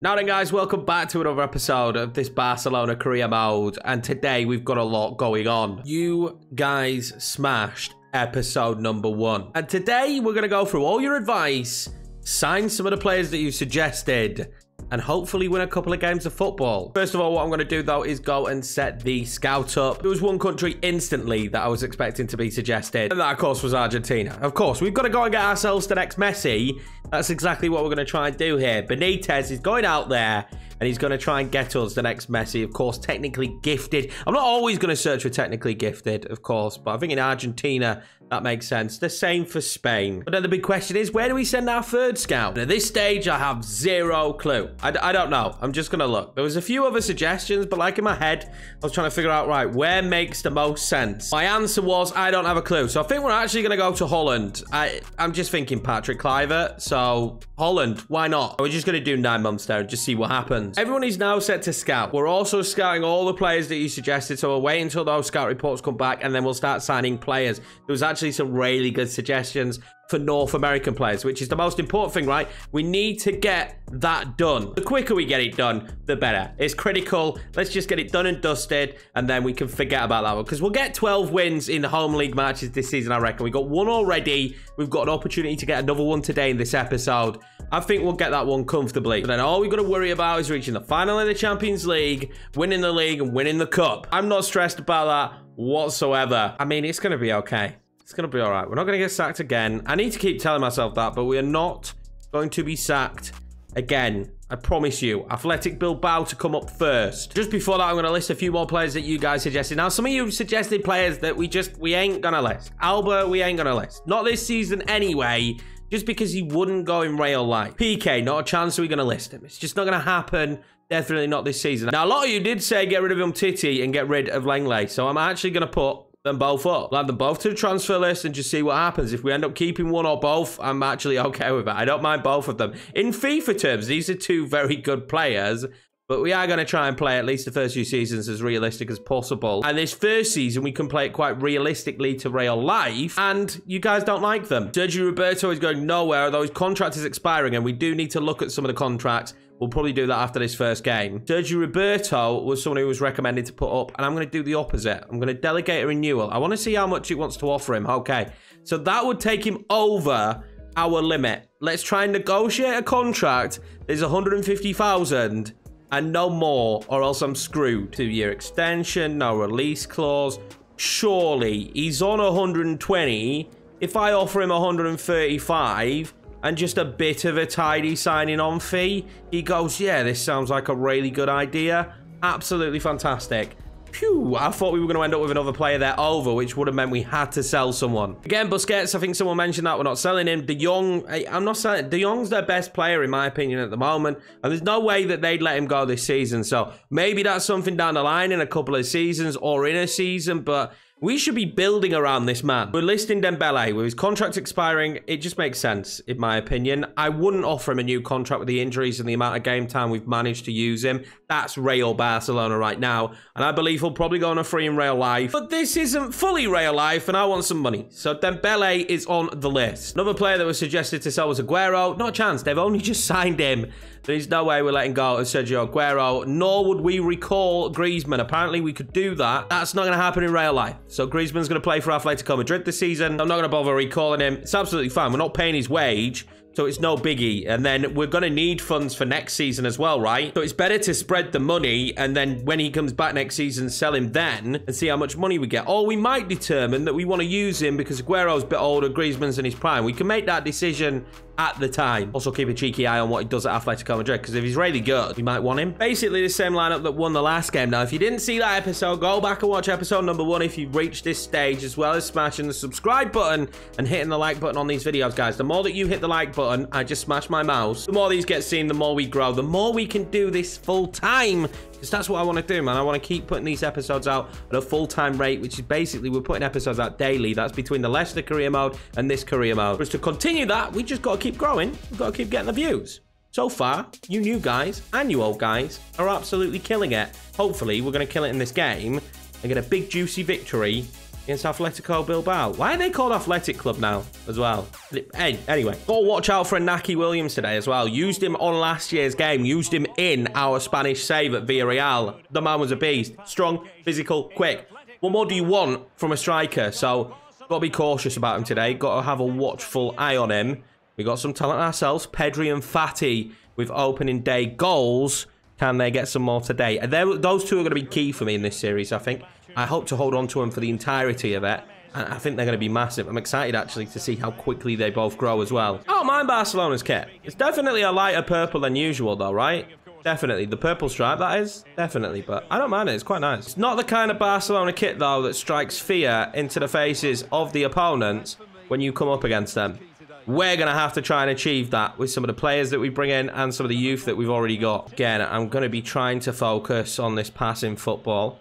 Now then guys, welcome back to another episode of this Barcelona career mode, and today we've got a lot going on. You guys smashed episode number 1, and today we're going to go through all your advice, sign some of the players that you suggested, and hopefully win a couple of games of football. First of all, what I'm going to do though is go and set the scout up. There was one country instantly that I was expecting to be suggested, and that of course was Argentina. Of course, we've got to go and get ourselves the next Messi. That's exactly what we're going to try and do here. Benitez is going out there and he's going to try and get us the next Messi. Of course, technically gifted. I'm not always going to search for technically gifted, of course, but I think in Argentina, that makes sense. The same for Spain. But then the big question is, where do we send our third scout? At this stage, I have zero clue. I don't know. I'm just going to look. There was a few other suggestions, but like in my head, I was trying to figure out, right, where makes the most sense? My answer was, I don't have a clue. So I think we're actually going to go to Holland. I'm just thinking Patrick Kluivert. So Holland, why not? We're just going to do 9 months there and just see what happens. Everyone is now set to scout. We're also scouting all the players that you suggested. So we'll wait until those scout reports come back and then we'll start signing players. There was actually some really good suggestions for North American players, which is the most important thing, right? We need to get that done. The quicker we get it done, the better. It's critical. Let's just get it done and dusted, and then we can forget about that one, because we'll get 12 wins in the home league matches this season, I reckon. We got one already. We've got an opportunity to get another one today in this episode. I think we'll get that one comfortably. But then all we've got to worry about is reaching the final of the Champions League, winning the league, and winning the cup. I'm not stressed about that whatsoever. I mean, it's going to be okay. It's going to be all right. We're not going to get sacked again. I need to keep telling myself that, but we are not going to be sacked again. I promise you. Athletic Bilbao to come up first. Just before that, I'm going to list a few more players that you guys suggested. Now, some of you suggested players that we ain't going to list. Alba, we ain't going to list. Not this season anyway, just because he wouldn't go in real life. PK, not a chance are we going to list him. It's just not going to happen. Definitely not this season. Now, a lot of you did say get rid of Umtiti and get rid of Langley, so I'm actually going to put them both up. I'll add them both to the transfer list and just see what happens. If we end up keeping one or both, I'm actually okay with it. I don't mind both of them. In FIFA terms, these are two very good players, but we are going to try and play at least the first few seasons as realistic as possible. And this first season, we can play it quite realistically to real life, and you guys don't like them. Sergio Roberto is going nowhere, although his contract is expiring, and we do need to look at some of the contracts. We'll probably do that after this first game. Sergio Roberto was someone who was recommended to put up, and I'm going to do the opposite. I'm going to delegate a renewal. I want to see how much it wants to offer him. Okay, so that would take him over our limit. Let's try and negotiate a contract. There's 150,000 and no more, or else I'm screwed. 2-year extension, no release clause. Surely he's on 120. If I offer him 135... and just a bit of a tidy signing on fee, he goes, yeah, this sounds like a really good idea. Absolutely fantastic. Phew, I thought we were going to end up with another player there over, which would have meant we had to sell someone. Again, Busquets, I think someone mentioned that we're not selling him. De Jong, I'm not selling. De Jong's their best player, in my opinion, at the moment. And there's no way that they'd let him go this season. So maybe that's something down the line in a couple of seasons or in a season, but we should be building around this man. We're listing Dembele. With his contract expiring, it just makes sense, in my opinion. I wouldn't offer him a new contract with the injuries and the amount of game time we've managed to use him. That's Real Barcelona right now. And I believe he'll probably go on a free in real life. But this isn't fully real life, and I want some money. So Dembele is on the list. Another player that was suggested to sell was Aguero. Not a chance. They've only just signed him. There's no way we're letting go of Sergio Aguero, nor would we recall Griezmann. Apparently, we could do that. That's not going to happen in real life. So Griezmann's going to play for Atletico Madrid this season. I'm not going to bother recalling him. It's absolutely fine. We're not paying his wage, so it's no biggie. And then we're going to need funds for next season as well, right? So it's better to spread the money, and then when he comes back next season, sell him then and see how much money we get. Or we might determine that we want to use him because Aguero's a bit older, Griezmann's in his prime. We can make that decision at the time. Also keep a cheeky eye on what he does at Atletico Madrid, because if he's really good, we might want him. Basically the same lineup that won the last game. Now, if you didn't see that episode, go back and watch episode number 1 if you've reached this stage, as well as smashing the subscribe button and hitting the like button on these videos, guys. The more that you hit the like button, I just smash my mouse, the more these get seen, the more we grow, the more we can do this full time, because that's what I want to do, man. I want to keep putting these episodes out at a full-time rate, which is basically we're putting episodes out daily. That's between the Leicester career mode and this career mode. For us to continue that, we just got to keep growing. We've got to keep getting the views. So far, you new guys and you old guys are absolutely killing it. Hopefully, we're going to kill it in this game and get a big, juicy victory against Atletico Bilbao. Why are they called Athletic Club now as well? Hey, anyway, got to watch out for Inaki Williams today as well. Used him on last year's game. Used him in our Spanish save at Villarreal. The man was a beast. Strong, physical, quick. What more do you want from a striker? So, got to be cautious about him today. Got to have a watchful eye on him. We got some talent ourselves. Pedri and Fati with opening day goals. Can they get some more today? Those two are going to be key for me in this series, I think. I hope to hold on to them for the entirety of it. And I think they're going to be massive. I'm excited, actually, to see how quickly they both grow as well. I don't mind Barcelona's kit. It's definitely a lighter purple than usual, though, right? Definitely. The purple stripe, that is. Definitely. But I don't mind it. It's quite nice. It's not the kind of Barcelona kit, though, that strikes fear into the faces of the opponents when you come up against them. We're going to have to try and achieve that with some of the players that we bring in and some of the youth that we've already got. Again, I'm going to be trying to focus on this passing football.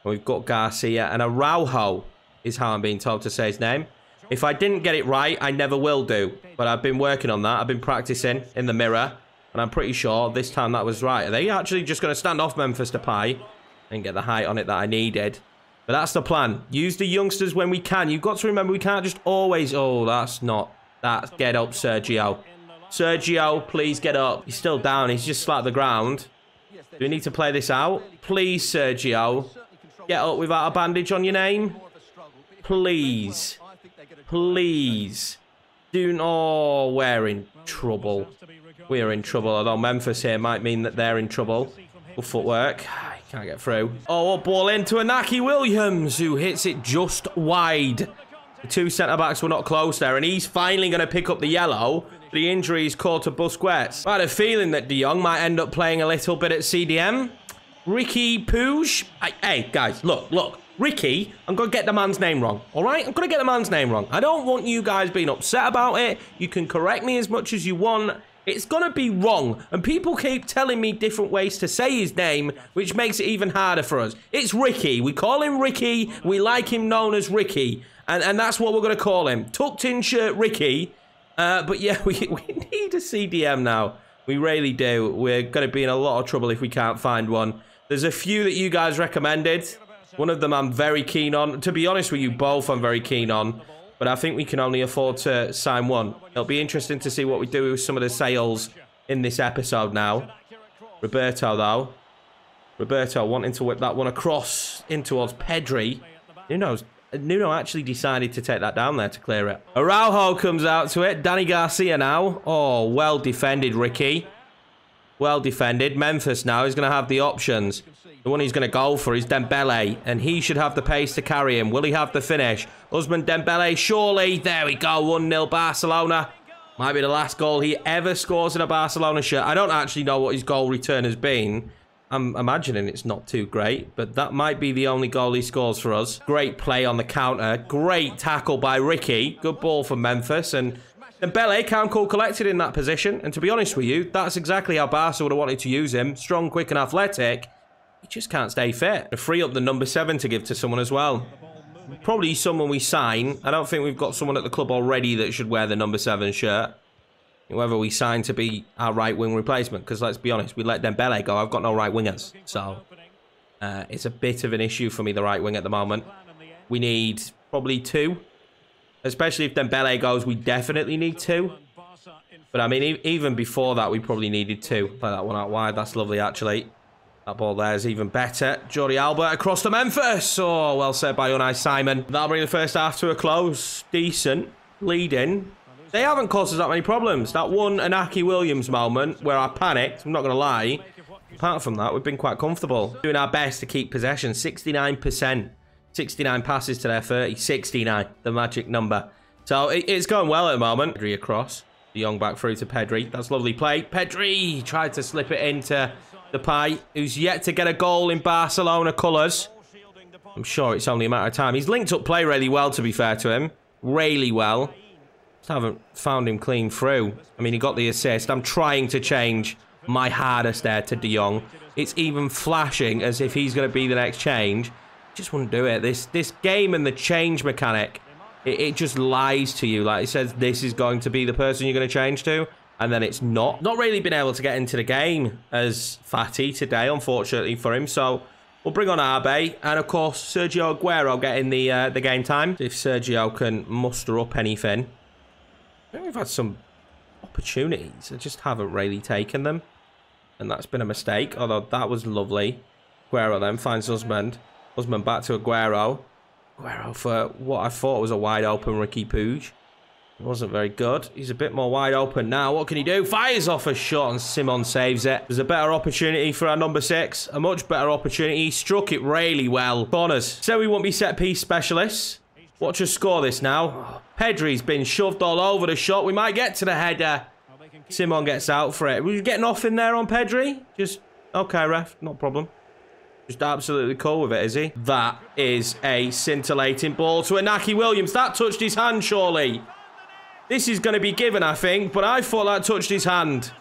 We've got Garcia and Araujo is how I'm being told to say his name. If I didn't get it right, I never will do. But I've been working on that. I've been practicing in the mirror. And I'm pretty sure this time that was right. Are they actually just going to stand off Memphis Depay and get the height on it that I needed? But that's the plan. Use the youngsters when we can. You've got to remember we can't just always... Oh, that's not... That's... Get up, Sergio. Sergio, please get up. He's still down. He's just slapped the ground. Do we need to play this out? Please, Sergio. Get up without a bandage on your name. Please. Please. Oh, we're in trouble. We're in trouble. Although Memphis here might mean that they're in trouble. Good footwork. Can't get through. Oh, ball into Inaki Williams, who hits it just wide. The two centre-backs were not close there, and he's finally going to pick up the yellow. The injury is caught to Busquets. I had a feeling that De Jong might end up playing a little bit at CDM. Ricky Puig. Hey, guys, look. Ricky, I'm going to get the man's name wrong, all right? I'm going to get the man's name wrong. I don't want you guys being upset about it. You can correct me as much as you want. It's going to be wrong. And people keep telling me different ways to say his name, which makes it even harder for us. It's Ricky. We call him Ricky. We like him known as Ricky. And that's what we're going to call him. Tucked in shirt Ricky. But yeah, we need a CDM now. We really do. We're going to be in a lot of trouble if we can't find one. There's a few that you guys recommended. One of them I'm very keen on. To be honest with you, both I'm very keen on. But I think we can only afford to sign one. It'll be interesting to see what we do with some of the sales in this episode now. Roberto, though. Roberto wanting to whip that one across in towards Pedri. Nuno actually decided to take that down there to clear it. Araujo comes out to it. Danny Garcia now. Oh, well defended, Ricky. Well defended. Memphis now is going to have the options. The one he's going to go for is Dembele, and he should have the pace to carry him. Will he have the finish? Usman Dembele, surely. There we go, 1-0 Barcelona. Might be the last goal he ever scores in a Barcelona shirt. I don't actually know what his goal return has been. I'm imagining it's not too great, but that might be the only goal he scores for us. Great play on the counter. Great tackle by Ricky. Good ball for Memphis, and Dembele, calm, cool, collected in that position. And to be honest with you, that's exactly how Barca would have wanted to use him. Strong, quick, and athletic. He just can't stay fit. To free up the number 7 to give to someone as well. Probably someone we sign. I don't think we've got someone at the club already that should wear the number 7 shirt. Whoever we sign to be our right wing replacement. Because let's be honest, we let Dembele go. I've got no right wingers. So it's a bit of an issue for me, the right wing at the moment. We need probably 2. Especially if Dembele goes, we definitely need 2. But I mean, even before that, we probably needed 2. Play that one out wide. That's lovely, actually. That ball there is even better. Jordi Alba across to Memphis. Oh, well said by Unai Simon. That'll bring the first half to a close. Decent. Leading. They haven't caused us that many problems. That one Inaki Williams moment where I panicked, I'm not going to lie. Apart from that, we've been quite comfortable. Doing our best to keep possession. 69%. 69 passes to their 30. 69, the magic number. So it's going well at the moment. Pedri across. De Jong back through to Pedri. That's lovely play. Pedri tried to slip it into Depay, who's yet to get a goal in Barcelona colours. I'm sure it's only a matter of time. He's linked up play really well, to be fair to him. Really well. Just haven't found him clean through. I mean, he got the assist. I'm trying to change my hardest there to De Jong. It's even flashing as if he's going to be the next change. Just wouldn't do it. This game and the change mechanic, it just lies to you. Like, it says this is going to be the person you're going to change to, and then it's not. Not really been able to get into the game as Fati today, unfortunately for him. So We'll bring on Arbe, and of course, Sergio Aguero getting the game time. If Sergio can muster up anything. I think we've had some opportunities. I just haven't really taken them. And that's been a mistake, although that was lovely. Aguero then finds Usman. Usman back to Aguero. Aguero for what I thought was a wide open Ricky Puig. It wasn't very good. He's a bit more wide open now. What can he do? Fires off a shot and Simon saves it. There's a better opportunity for our number 6. A much better opportunity. He struck it really well. Corners. So we won't be set piece specialists. Watch us score this now. Oh, Pedri's been shoved all over the shot. We might get to the header. Simon gets out for it. Were you getting off in there on Pedri? Just, okay, ref. Not a problem. Just absolutely cool with it, is he? That is a scintillating ball to Inaki Williams. That touched his hand, surely. This is going to be given, I think, but I thought that touched his hand.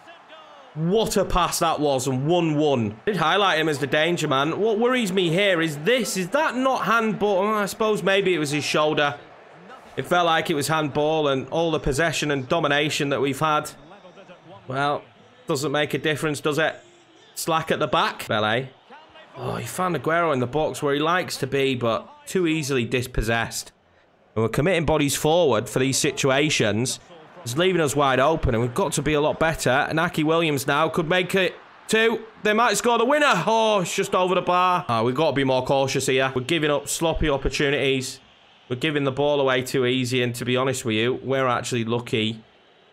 What a pass that was, and 1-1. Did highlight him as the danger man. What worries me here is this. Is that not handball? I suppose maybe it was his shoulder. It felt like it was handball, and all the possession and domination that we've had. Well, doesn't make a difference, does it? Slack at the back. Bele. Oh, he found Aguero in the box where he likes to be, but too easily dispossessed. And we're committing bodies forward for these situations. It's leaving us wide open, and we've got to be a lot better. And Aki Williams now could make it 2. They might score the winner. Oh, it's just over the bar. Oh, we've got to be more cautious here. We're giving up sloppy opportunities. We're giving the ball away too easy. And to be honest with you, we're actually lucky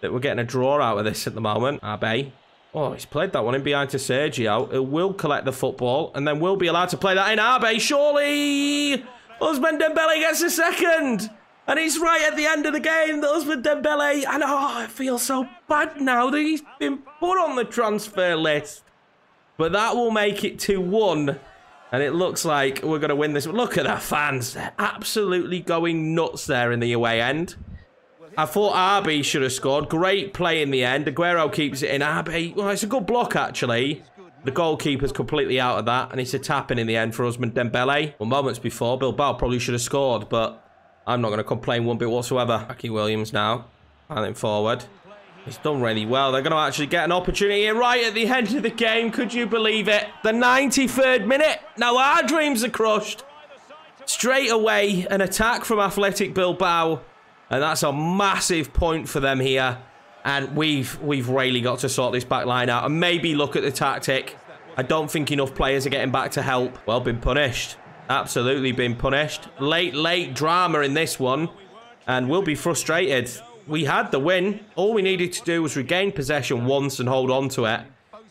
that we're getting a draw out of this at the moment. Arbe. Oh, he's played that one in behind to Sergio. Who will collect the football, and then we'll be allowed to play that in. Arbe, surely! Ousmane Dembele gets a second. And it's right at the end of the game that Ousmane Dembele... And oh, I feel so bad now that he's been put on the transfer list. But that will make it 2-1. And it looks like we're going to win this. Look at the fans. They're absolutely going nuts there in the away end. I thought Arbe should have scored. Great play in the end. Aguero keeps it in. Arbe, well, it's a good block, actually. The goalkeeper's completely out of that. And it's a tap-in the end for Ousmane Dembele. Well, moments before, Bilbao probably should have scored. But I'm not going to complain one bit whatsoever. Aki Williams now. Piling forward. He's done really well. They're going to actually get an opportunity here right at the end of the game. Could you believe it? The 93rd minute. Now our dreams are crushed. Straight away, an attack from Athletic Bilbao. And that's a massive point for them here. And we've really got to sort this back line out. And maybe look at the tactic. I don't think enough players are getting back to help. Well, been punished. Absolutely been punished. Late drama in this one. And we'll be frustrated. We had the win. All we needed to do was regain possession once and hold on to it.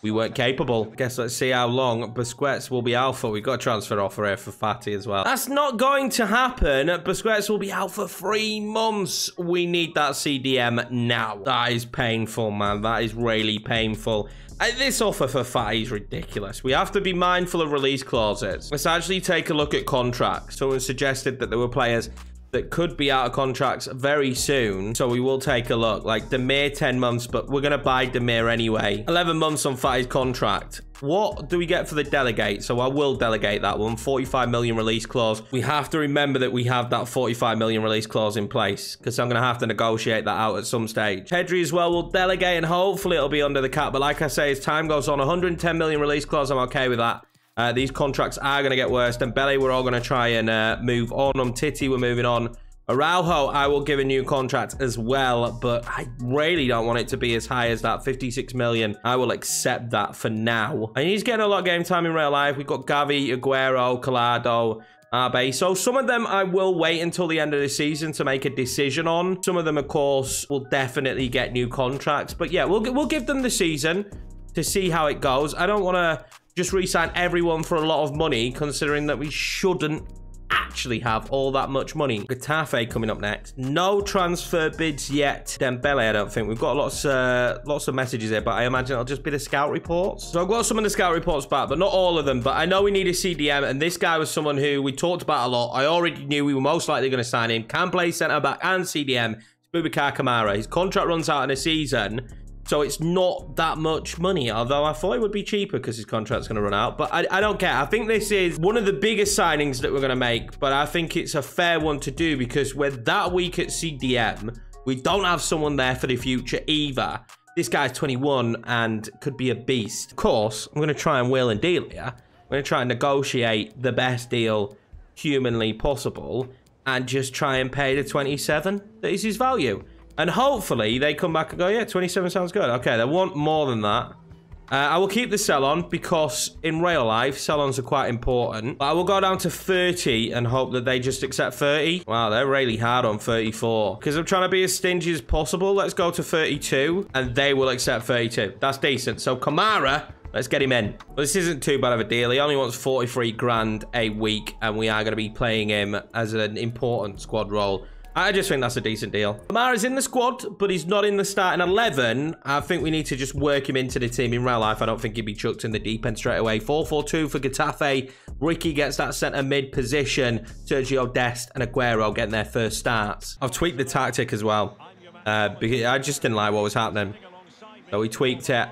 We weren't capable. I guess let's see how long Busquets will be out for. We've got a transfer offer here for Fatty as well. That's not going to happen. Busquets will be out for 3 months. We need that CDM now. That is painful, man. That is really painful. This offer for Fatty is ridiculous. We have to be mindful of release clauses. Let's actually take a look at contracts. Someone suggested that there were players that could be out of contracts very soon. So we will take a look. Like Demir, 10 months, but we're going to buy Demir anyway. 11 months on Fatty's contract. What do we get for the delegate? So I will delegate that one. 45 million release clause. We have to remember that we have that 45 million release clause in place because I'm going to have to negotiate that out at some stage. Pedri as well will delegate and hopefully it'll be under the cap. But like I say, as time goes on, 110 million release clause, I'm okay with that. These contracts are going to get worse. Dembele, we're all going to try and move on. Titi, we're moving on. Araujo, I will give a new contract as well, but I really don't want it to be as high as that 56 million. I will accept that for now. And he's getting a lot of game time in real life. We've got Gavi, Aguero, Collado, Arbe. So some of them I will wait until the end of the season to make a decision on. Some of them, of course, will definitely get new contracts. But yeah, we'll give them the season to see how it goes. I don't want to just re-sign everyone for a lot of money, considering that we shouldn't actually have all that much money. Getafe coming up next. No transfer bids yet. Dembele, I don't think. We've got lots of messages here, but I imagine it'll just be the scout reports. So I've got some of the scout reports back, but not all of them. But I know we need a CDM, and this guy was someone who we talked about a lot. I already knew we were most likely going to sign him. Can play centre-back and CDM. It's Boubacar Kamara. His contract runs out in a season, so it's not that much money, although I thought it would be cheaper because his contract's going to run out. But I don't care. I think this is one of the biggest signings that we're going to make, but I think it's a fair one to do because we're that weak at CDM. We don't have someone there for the future either. This guy's 21 and could be a beast. Of course, I'm going to try and wheel and deal here. We're going to try and negotiate the best deal humanly possible and just try and pay the 27 that is his value. And hopefully they come back and go, yeah, 27 sounds good. Okay, they want more than that. I will keep the sell-on because in real life, sell-ons are quite important. But I will go down to 30 and hope that they just accept 30. Wow, they're really hard on 34. Because I'm trying to be as stingy as possible. Let's go to 32 and they will accept 32. That's decent. So Kamara, let's get him in. Well, this isn't too bad of a deal. He only wants 43 grand a week and we are going to be playing him as an important squad role. I just think that's a decent deal. Kamara's in the squad, but he's not in the starting 11. I think we need to just work him into the team. In real life, I don't think he'd be chucked in the deep end straight away. 4-4-2 for Getafe. Ricky gets that centre mid position. Sergio Dest and Aguero getting their first starts. I've tweaked the tactic as well. Because I just didn't like what was happening. So we tweaked it.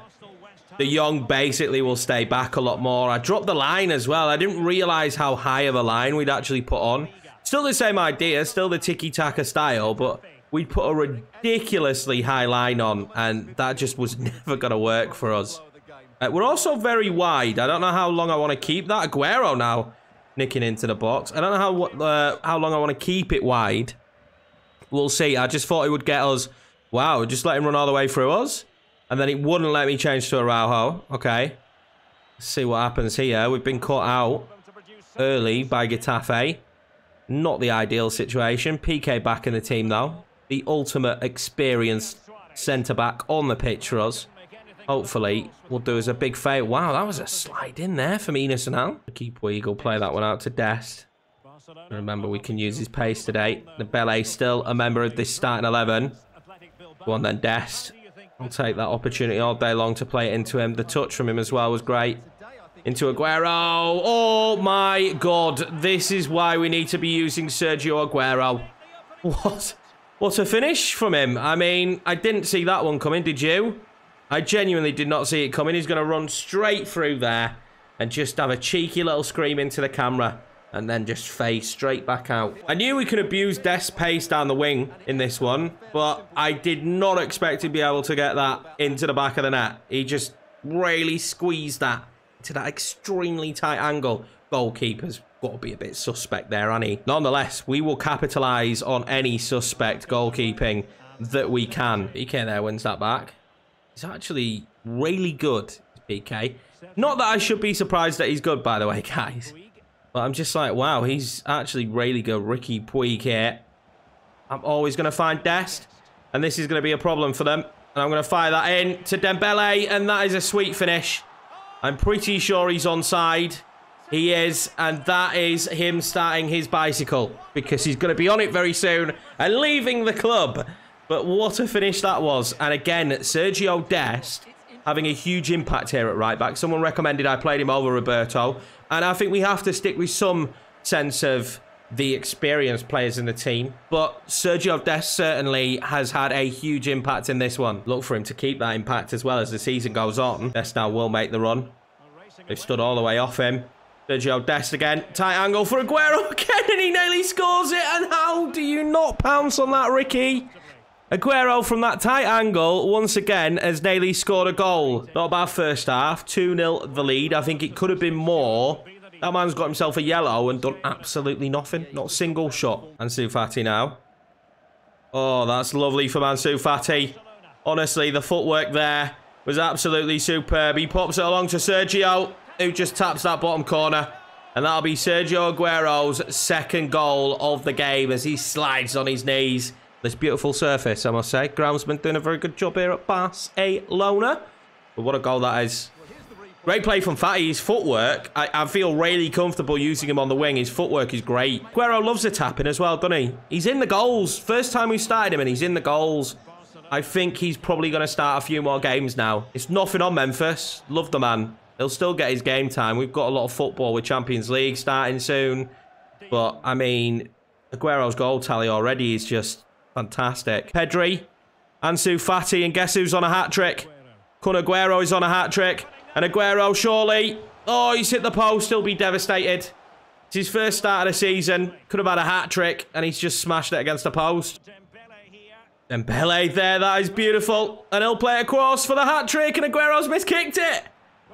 The young basically will stay back a lot more. I dropped the line as well. I didn't realise how high of a line we'd actually put on. Still the same idea, still the tiki-taka style, but we'd put a ridiculously high line on, and that just was never going to work for us. We're also very wide. I don't know how long I want to keep that. Aguero now nicking into the box. I don't know how long I want to keep it wide. We'll see. I just thought it would get us. Wow, just let him run all the way through us. And then it wouldn't let me change to Araujo. Okay. Let's see what happens here. We've been caught out early by Getafe. Not the ideal situation. PK back in the team, though. The ultimate experienced centre-back on the pitch for us. Hopefully, will do us a big favour. Wow, that was a slide in there for Minas now. Keep Weagle will play that one out to Dest. Remember, we can use his pace today. The Belay still a member of this starting 11. Go on then, Dest. I'll take that opportunity all day long to play it into him. The touch from him as well was great. Into Aguero. Oh my God. This is why we need to be using Sergio Aguero. What a finish from him. I mean, I didn't see that one coming, did you? I genuinely did not see it coming. He's going to run straight through there and just have a cheeky little scream into the camera and then just face straight back out. I knew we could abuse Dest's pace down the wing in this one, but I did not expect to be able to get that into the back of the net. He just really squeezed that to that extremely tight angle. Goalkeeper's got to be a bit suspect there, hasn't he? Nonetheless, we will capitalise on any suspect goalkeeping that we can. PK there wins that back. He's actually really good, PK. Not that I should be surprised that he's good, by the way, guys. But I'm just like, wow, he's actually really good. Ricky Puig here. I'm always going to find Dest. And this is going to be a problem for them. And I'm going to fire that in to Dembele. And that is a sweet finish. I'm pretty sure he's onside. He is. And that is him starting his bicycle. Because he's going to be on it very soon. And leaving the club. But what a finish that was. And again, Sergio Dest having a huge impact here at right back. Someone recommended I played him over Roberto. And I think we have to stick with some sense of the experienced players in the team. But Sergio Dest certainly has had a huge impact in this one. Look for him to keep that impact as well as the season goes on. Dest now will make the run. They've stood all the way off him. Sergio Dest again. Tight angle for Aguero again. And he nearly scores it. And how do you not pounce on that, Ricky? Aguero from that tight angle, once again, has nearly scored a goal. Not bad first half. 2-0 the lead. I think it could have been more. That man's got himself a yellow and done absolutely nothing. Not a single shot. Ansu Fati now. Oh, that's lovely from Ansu Fati. Honestly, the footwork there was absolutely superb. He pops it along to Sergio, who just taps that bottom corner. And that'll be Sergio Aguero's second goal of the game as he slides on his knees. This beautiful surface, I must say. Groundsman doing a very good job here at Barcelona. But what a goal that is. Great play from Fatty. His footwork, I feel really comfortable using him on the wing. His footwork is great. Aguero loves the tapping as well, doesn't he? He's in the goals. First time we started him and he's in the goals. I think he's probably going to start a few more games now. It's nothing on Memphis. Love the man. He'll still get his game time. We've got a lot of football with Champions League starting soon. But, I mean, Aguero's goal tally already is just fantastic. Pedri, Ansu Fati, and guess who's on a hat-trick? Kun Aguero is on a hat-trick. And Aguero, surely. Oh, he's hit the post. He'll be devastated. It's his first start of the season. Could have had a hat-trick, and he's just smashed it against the post. Dembele there. That is beautiful. And he'll play across for the hat-trick, and Aguero's miskicked it.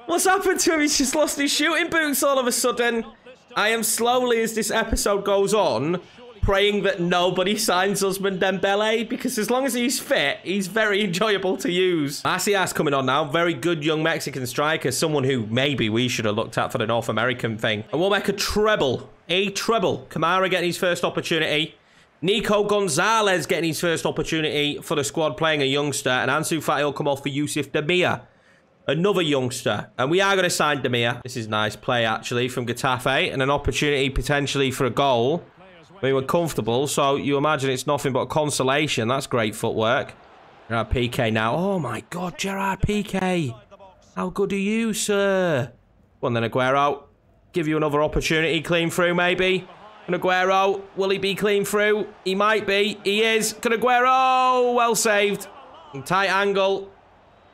What's happened to him? He's just lost his shooting boots all of a sudden. I am slowly, as this episode goes on, praying that nobody signs Ousmane Dembele, because as long as he's fit, he's very enjoyable to use. Macias coming on now. Very good young Mexican striker. Someone who maybe we should have looked at for the North American thing. And we'll make a treble. A treble. Kamara getting his first opportunity. Nico Gonzalez getting his first opportunity for the squad, playing a youngster. And Ansu Fati will come off for Yusuf Demir, another youngster. And we are going to sign Demir. This is nice play, actually, from Getafe. And an opportunity potentially for a goal. We were comfortable, so you imagine it's nothing but consolation. That's great footwork. Gerard Piqué now. Oh, my God, Gerard Piqué. How good are you, sir? Go on then, Aguero. Give you another opportunity. Clean through, maybe. And Aguero, will he be clean through? He might be. He is. Can Aguero? Well saved. Tight angle.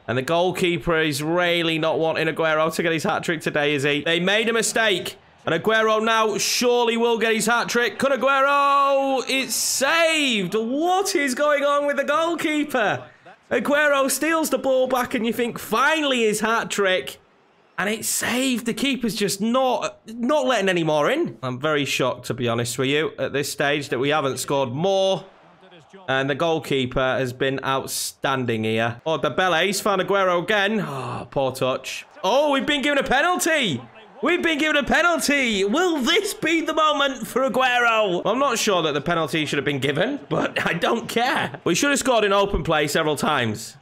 And the goalkeeper is really not wanting Aguero to get his hat-trick today, is he? They made a mistake. And Aguero now surely will get his hat-trick. Kun Aguero! It's saved! What is going on with the goalkeeper? Aguero steals the ball back and you think, finally his hat-trick. And it's saved. The keeper's just not letting any more in. I'm very shocked, to be honest with you, at this stage that we haven't scored more. And the goalkeeper has been outstanding here. Oh, Dembele's found Aguero again. Oh, poor touch. Oh, we've been given a penalty! We've been given a penalty. Will this be the moment for Aguero? I'm not sure that the penalty should have been given, but I don't care. We should have scored in open play several times.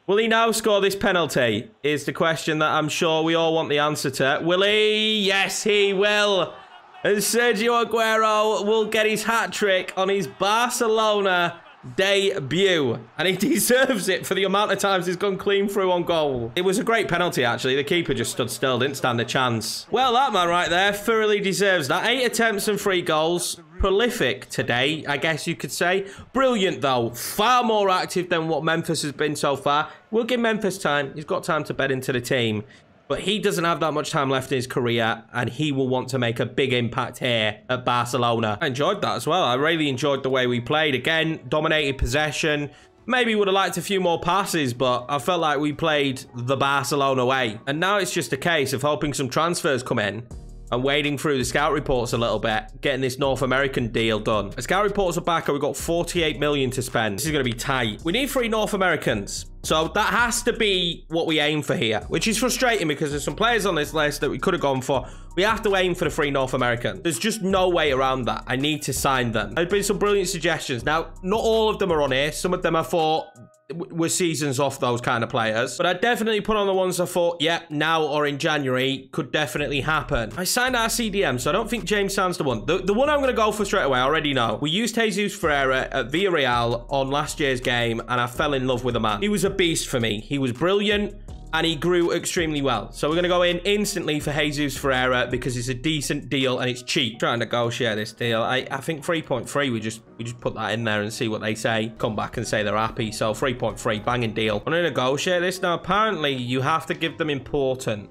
Will he now score this penalty? Is the question that I'm sure we all want the answer to. Will he? Yes, he will. And Sergio Aguero will get his hat-trick on his Barcelona debut, and he deserves it for the amount of times he's gone clean through on goal. It was a great penalty, actually. The keeper just stood still, didn't stand a chance. Well, that man right there thoroughly deserves that. 8 attempts and 3 goals. Prolific today, I guess you could say. Brilliant, though. Far more active than what Memphis has been so far. We'll give Memphis time. He's got time to bed into the team. But he doesn't have that much time left in his career, and he will want to make a big impact here at Barcelona. I enjoyed that as well. I really enjoyed the way we played. Again, dominated possession. Maybe would have liked a few more passes, but I felt like we played the Barcelona way. And now it's just a case of hoping some transfers come in and wading through the scout reports a little bit, getting this North American deal done. The scout reports are back, and we've got 48 million to spend. This is going to be tight. We need 3 North Americans. So that has to be what we aim for here, which is frustrating because there's some players on this list that we could have gone for. We have to aim for the 3 North Americans. There's just no way around that. I need to sign them. There's been some brilliant suggestions. Now, not all of them are on here. Some of them I thought were seasons off those kind of players. But I definitely put on the ones I thought, yeah, now or in January could definitely happen. I signed our CDM, so I don't think James Sand's the one. The one I'm going to go for straight away, I already know. We used Jesus Ferreira at Villarreal on last year's game, and I fell in love with the man. He was a beast for me. He was brilliant, and he grew extremely well. So we're going to go in instantly for Jesus Ferreira because it's a decent deal and it's cheap. Trying to negotiate this deal. I think 3.3, we just put that in there and see what they say. Come back and say they're happy. So 3.3, banging deal. I'm going to negotiate this. Now, apparently, you have to give them important.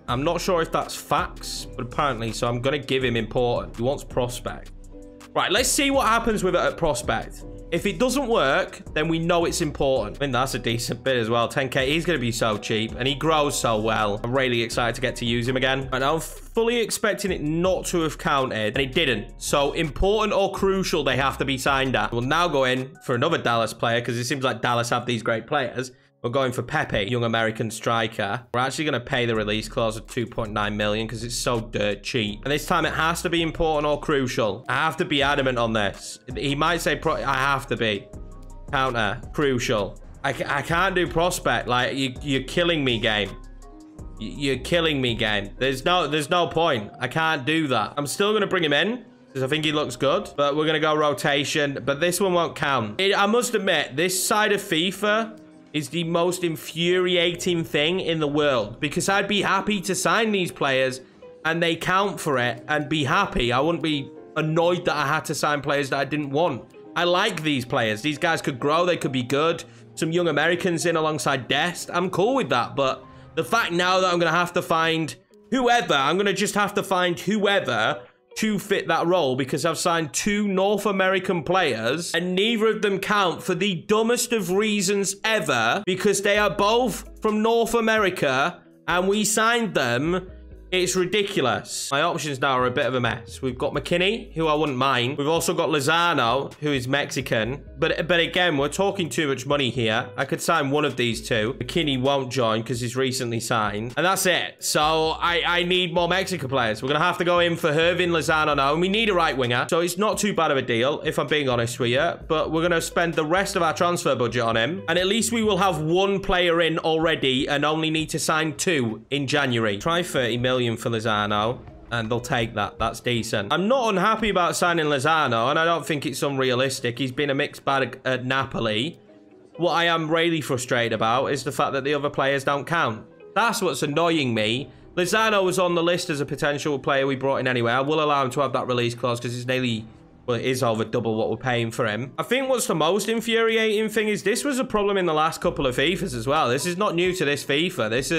I'm not sure if that's facts, but apparently, so I'm going to give him important. He wants prospect. Right, let's see what happens with it at prospect. If it doesn't work, then we know it's important. I mean, that's a decent bit as well. 10k, he's going to be so cheap, and he grows so well. I'm really excited to get to use him again. And I'm fully expecting it not to have counted, and it didn't. So, important or crucial, they have to be signed at. We'll now go in for another Dallas player, because it seems like Dallas have these great players. We're going for Pepe, young American striker. We're actually going to pay the release clause of 2.9 million because it's so dirt cheap. And this time it has to be important or crucial. I have to be adamant on this. He might say, I have to be. Counter, crucial. I can't do prospect. Like, you're killing me, game. You're killing me, game. There's no point. I can't do that. I'm still going to bring him in because I think he looks good. But we're going to go rotation. But this one won't count. I must admit, this side of FIFA is the most infuriating thing in the world, because I'd be happy to sign these players and they count for it and be happy. I wouldn't be annoyed that I had to sign players that I didn't want. I like these players. These guys could grow. They could be good. Some young Americans in alongside Dest. I'm cool with that. But the fact now that I'm going to have to find whoever, I'm going to just have to find whoever to fit that role, because I've signed 2 North American players and neither of them count for the dumbest of reasons ever, because they are both from North America and we signed them. It's ridiculous. My options now are a bit of a mess. We've got McKinney, who I wouldn't mind. We've also got Lozano, who is Mexican. But again, we're talking too much money here. I could sign one of these two. McKinney won't join because he's recently signed. And that's it. So I need more Mexican players. We're going to have to go in for Hervin Lozano now. And we need a right winger. So it's not too bad of a deal, if I'm being honest with you. But we're going to spend the rest of our transfer budget on him. And at least we will have one player in already and only need to sign 2 in January. Try 30 million for Lozano, and they'll take that. That's decent. I'm not unhappy about signing Lozano, and I don't think it's unrealistic. He's been a mixed bag at Napoli. What I am really frustrated about is the fact that the other players don't count. That's what's annoying me. Lozano was on the list as a potential player we brought in anyway. I will allow him to have that release clause because it's nearly... well, it is over double what we're paying for him. I think what's the most infuriating thing is this was a problem in the last couple of FIFAs as well. This is not new to this FIFA. This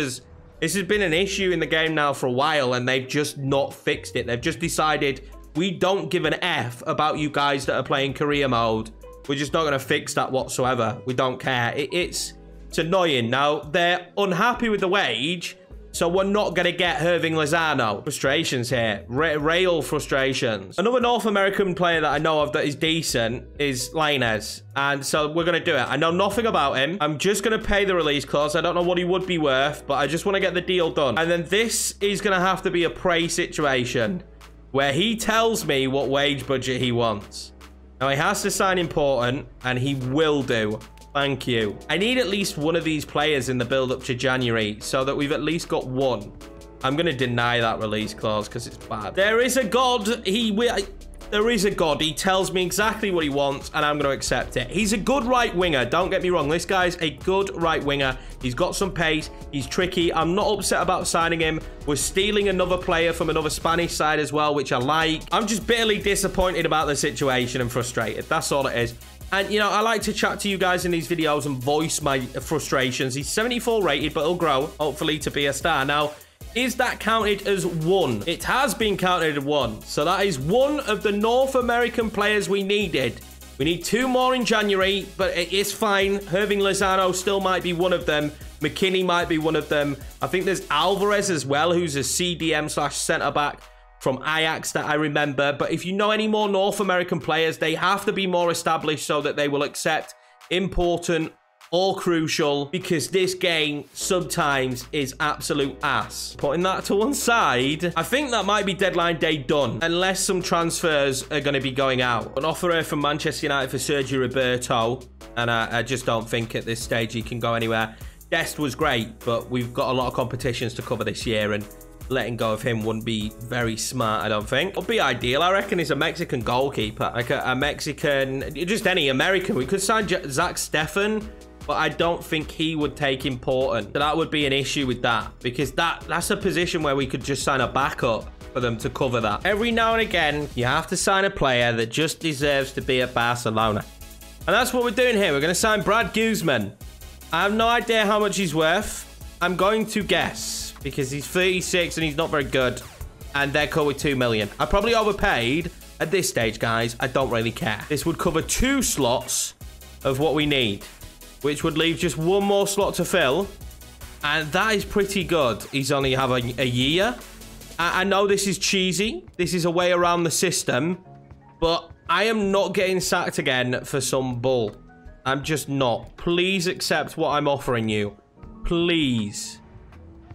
has been an issue in the game now for a while, and they've just not fixed it. They've just decided, we don't give an F about you guys that are playing career mode. We're just not going to fix that whatsoever. We don't care. It's annoying. Now, they're unhappy with the wage, so we're not going to get Hervin Lozano. Frustrations here. Real frustrations. Another North American player that I know of that is decent is Lainez. And so we're going to do it. I know nothing about him. I'm just going to pay the release clause. I don't know what he would be worth, but I just want to get the deal done. And then this is going to have to be a prey situation where he tells me what wage budget he wants. Now, he has to sign important, and he will do. Thank you. I need at least one of these players in the build-up to January so that we've at least got one. I'm going to deny that release clause because it's bad. There is a God. There is a God. He tells me exactly what he wants, and I'm going to accept it. He's a good right winger. Don't get me wrong. This guy's a good right winger. He's got some pace. He's tricky. I'm not upset about signing him. We're stealing another player from another Spanish side as well, which I like. I'm just bitterly disappointed about the situation and frustrated. That's all it is. And, you know, I like to chat to you guys in these videos and voice my frustrations. He's 74 rated, but he'll grow, hopefully, to be a star. Now, is that counted as 1? It has been counted as 1. So that is one of the North American players we needed. We need 2 more in January, but it is fine. Hervin Lozano still might be one of them. McKinney might be one of them. I think there's Alvarez as well, who's a CDM/centre-back. From Ajax that I remember. But if you know any more North American players, they have to be more established so that they will accept important or crucial, because this game sometimes is absolute ass. Putting that to one side, I think that might be deadline day done, unless some transfers are going to be going out. An offer here from Manchester United for Sergio Roberto, and I just don't think at this stage he can go anywhere. Dest was great, but we've got a lot of competitions to cover this year, and letting go of him wouldn't be very smart, I don't think. It'll be ideal. I reckon he's a Mexican goalkeeper. Like a Mexican, just any American. We could sign Zach Steffen, but I don't think he would take important. So that would be an issue with that, because that's a position where we could just sign a backup for them to cover that. Every now and again, you have to sign a player that just deserves to be at Barcelona. And that's what we're doing here. We're going to sign Brad Guzman. I have no idea how much he's worth. I'm going to guess, because he's 36 and he's not very good, and they're called with 2 million. I probably overpaid at this stage, guys. I don't really care. This would cover 2 slots of what we need, which would leave just 1 more slot to fill, and that is pretty good. He's only having a year. I know this is cheesy. This is a way around the system, but I am not getting sacked again for some bull. I'm just not. Please accept what I'm offering you. Please.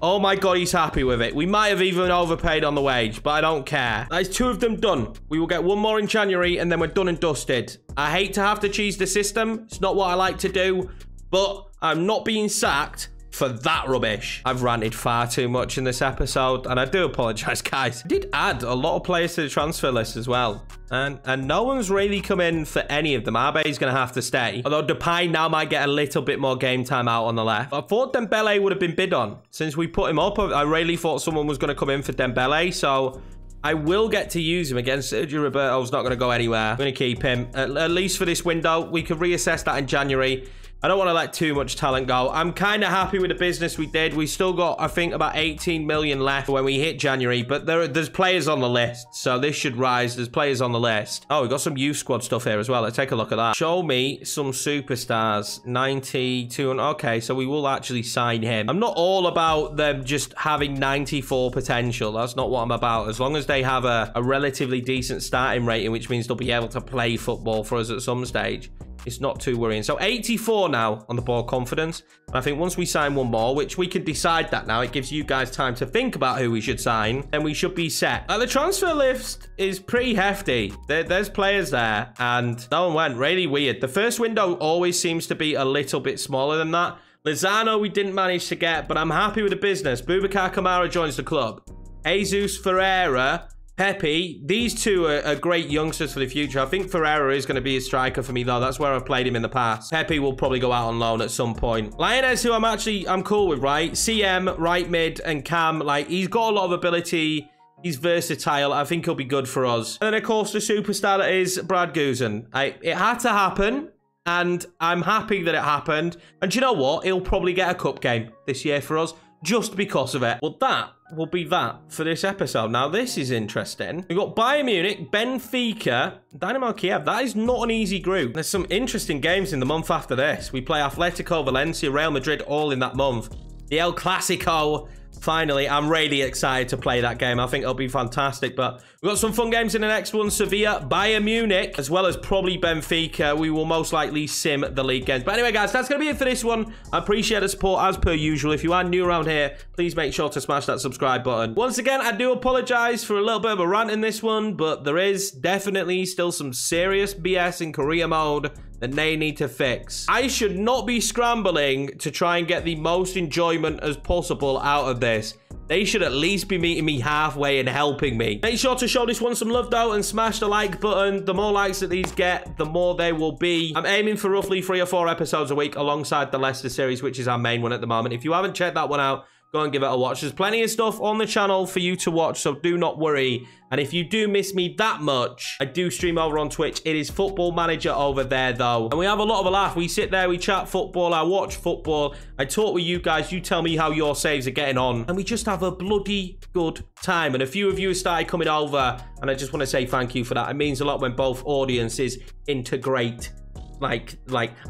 Oh my God, he's happy with it. We might have even overpaid on the wage, but I don't care. That is 2 of them done. We will get 1 more in January, and then we're done and dusted. I hate to have to cheese the system. It's not what I like to do, but I'm not being sacked for that rubbish. I've ranted far too much in this episode, and I do apologize, guys. I did add a lot of players to the transfer list as well, and no one's really come in for any of them. Arbe's going to have to stay, although Depay now might get a little bit more game time out on the left. I thought Dembele would have been bid on since we put him up. I really thought someone was going to come in for Dembele, so I will get to use him against Sergio Roberto's not going to go anywhere. I'm going to keep him at least for this window. We could reassess that in January. I don't want to let too much talent go. I'm kind of happy with the business we did. We still got, I think, about 18 million left when we hit January, but there's players on the list, so this should rise. There's players on the list. Oh, we got some youth squad stuff here as well. Let's take a look at that. Show me some superstars. 92. Okay, so we will actually sign him. I'm not all about them just having 94 potential. That's not what I'm about. As long as they have a relatively decent starting rating, which means they'll be able to play football for us at some stage, it's not too worrying. So 84 now on the ball confidence. And I think once we sign one more, which we can decide that now, it gives you guys time to think about who we should sign, then we should be set. The transfer list is pretty hefty. There's players there, and no one went. Really weird. The first window always seems to be a little bit smaller than that. Lozano we didn't manage to get, but I'm happy with the business. Boubacar Kamara joins the club. Jesus Ferreira, Pepe, these two are great youngsters for the future. I think Ferreira is going to be a striker for me, though. That's where I've played him in the past. Pepe will probably go out on loan at some point. Lioness, who I'm cool with, right? CM, right mid, and Cam, like, he's got a lot of ability. He's versatile. I think he'll be good for us. And then, of course, the superstar that is Brad Guzan. It had to happen, and I'm happy that it happened. And do you know what? He'll probably get a cup game this year for us, just because of it. Well, that will be that for this episode. Now, this is interesting. We've got Bayern Munich, Benfica, Dynamo Kiev. That is not an easy group. There's some interesting games in the month after this. We play Atletico, Valencia, Real Madrid, all in that month. The El Clasico. Finally, I'm really excited to play that game. I think it'll be fantastic. But we've got some fun games in the next one. Sevilla, Bayern Munich, as well as probably Benfica. We will most likely sim the league games. But anyway, guys, that's going to be it for this one. I appreciate the support as per usual. If you are new around here, please make sure to smash that subscribe button. Once again, I do apologize for a little bit of a rant in this one, but there is definitely still some serious BS in career mode that they need to fix. I should not be scrambling to try and get the most enjoyment as possible out of this. They should at least be meeting me halfway and helping me. Make sure to show this one some love though and smash the like button. The more likes that these get, the more they will be. I'm aiming for roughly 3 or 4 episodes a week alongside the Leicester series, which is our main one at the moment. If you haven't checked that one out, go and give it a watch. There's plenty of stuff on the channel for you to watch, so do not worry. And if you do miss me that much, I do stream over on Twitch. It is Football Manager over there, though. And we have a lot of a laugh. We sit there, we chat football, I watch football, I talk with you guys, you tell me how your saves are getting on, and we just have a bloody good time. And a few of you have started coming over, and I just want to say thank you for that. It means a lot when both audiences integrate. Like,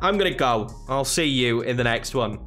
I'm gonna go. I'll see you in the next one.